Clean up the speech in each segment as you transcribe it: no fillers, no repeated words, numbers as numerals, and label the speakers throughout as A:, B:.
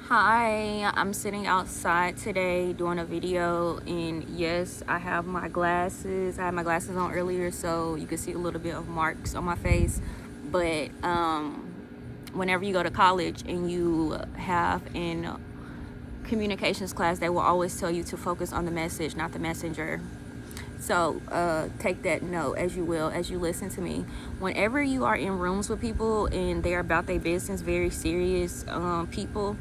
A: Hi, I'm sitting outside today doing a video, and yes, I have my glasses. I had my glasses on earlier so you can see a little bit of marks on my face. But whenever you go to college and you have in communications class, they will always tell you to focus on the message, not the messenger. So take that note as you will, as you listen to me. Whenever you are in rooms with people and they're about their business, very serious people,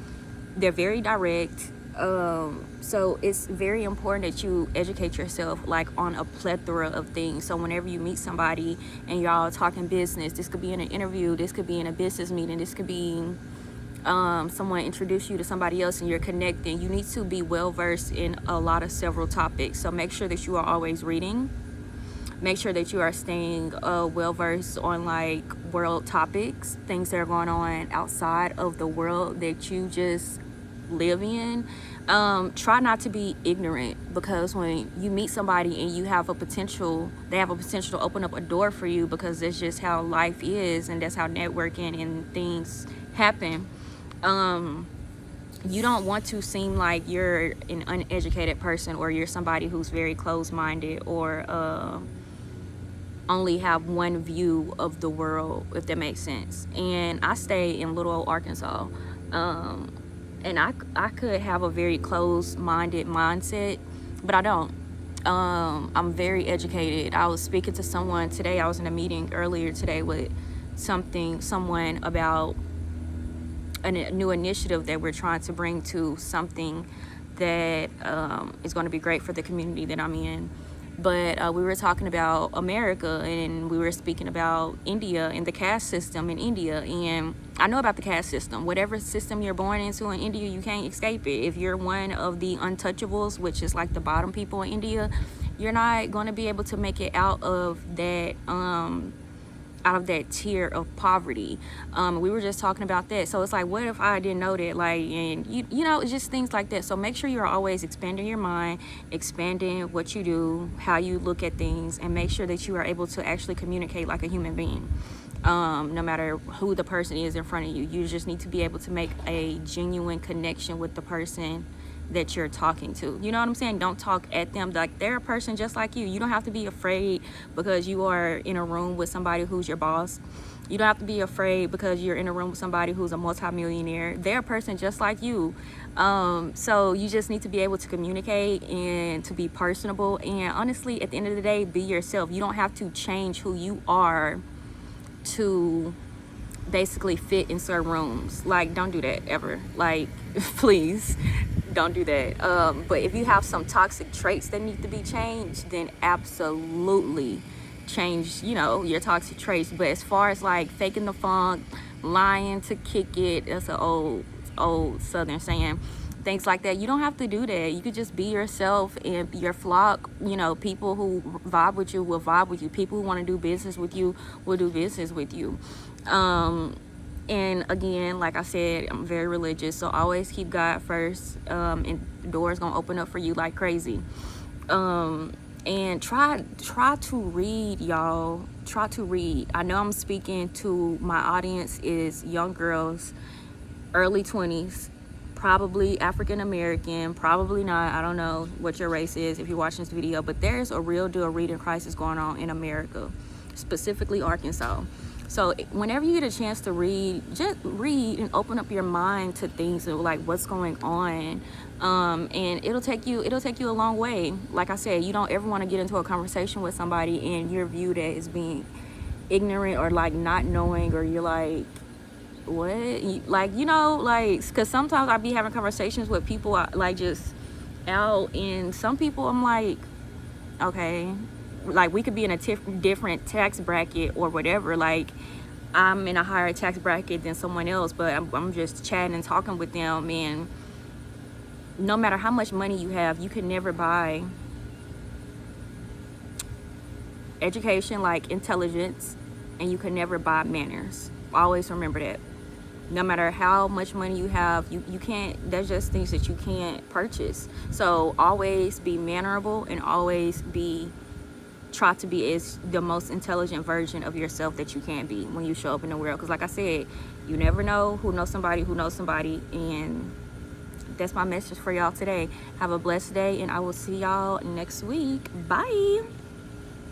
A: they're very direct. So it's very important that you educate yourself like on a plethora of things. So whenever you meet somebody and y'all talking business, this could be in an interview, this could be in a business meeting, this could be someone introduce you to somebody else and you're connecting, you need to be well versed in a lot of several topics. So make sure that you are always reading. Make sure that you are staying well versed on like world topics, things that are going on outside of the world that you just live in. Try not to be ignorant, because when you meet somebody and you have a potential, they have a potential to open up a door for you, because that's just how life is and that's how networking and things happen. You don't want to seem like you're an uneducated person, or you're somebody who's very closed-minded, or only have one view of the world, if that makes sense. And I stay in Little Old Arkansas, and I could have a very closed-minded mindset, but I don't. I'm very educated. I was speaking to someone today. I was in a meeting earlier today with someone about a new initiative that we're trying to bring to something that is going to be great for the community that I'm in. But we were talking about America, and we were speaking about India and the caste system in India. And I know about the caste system. Whatever system you're born into in India, you can't escape it. If you're one of the untouchables, which is like the bottom people in India, you're not going to be able to make it out of that tier of poverty. We were just talking about that. So it's like, what if I didn't know that? Like, and you know, it's just things like that. So make sure you're always expanding your mind, expanding what you do, how you look at things, and make sure that you are able to actually communicate like a human being. No matter who the person is in front of you, you just need to be able to make a genuine connection with the person that you're talking to. You know what I'm saying? Don't talk at them like they're a person just like you. You don't have to be afraid because you are in a room with somebody who's your boss. You don't have to be afraid because you're in a room with somebody who's a multimillionaire. They're a person just like you. So you just need to be able to communicate and to be personable. And honestly, at the end of the day, be yourself. You don't have to change who you are to basically fit in certain rooms. Like, don't do that ever. Like, please don't do that. But if you have some toxic traits that need to be changed, then absolutely change, you know, your toxic traits. But as far as like faking the funk, lying to kick it, that's an old Southern saying. Things like that, you don't have to do that. You could just be yourself, and your flock, you know, people who vibe with you will vibe with you. People who want to do business with you will do business with you. And again, like I said, I'm very religious, so always keep God first, and the doors gonna open up for you like crazy. And try to read, y'all. Try to read. I know I'm speaking to my audience is young girls, early 20s, probably African American, probably not. I don't know what your race is if you're watching this video, but there's a real deal reading crisis going on in America, specifically Arkansas. So whenever you get a chance to read, just read and open up your mind to things like what's going on. And it'll take you a long way. Like I said, you don't ever want to get into a conversation with somebody and you're viewed as being ignorant or like not knowing, or you're like, what? Like, you know, like, because sometimes I be having conversations with people like just out, and some people I'm like, okay, like we could be in a different tax bracket or whatever. Like, I'm in a higher tax bracket than someone else, but I'm just chatting and talking with them, and no matter how much money you have, you can never buy education, like intelligence, and you can never buy manners. Always remember that. No matter how much money you have, you can't, there's just things that you can't purchase. So always be mannerable, and always try to be as the most intelligent version of yourself that you can be when you show up in the world. Because like I said, you never know who knows somebody, and that's my message for y'all today. Have a blessed day, and I will see y'all next week. Bye.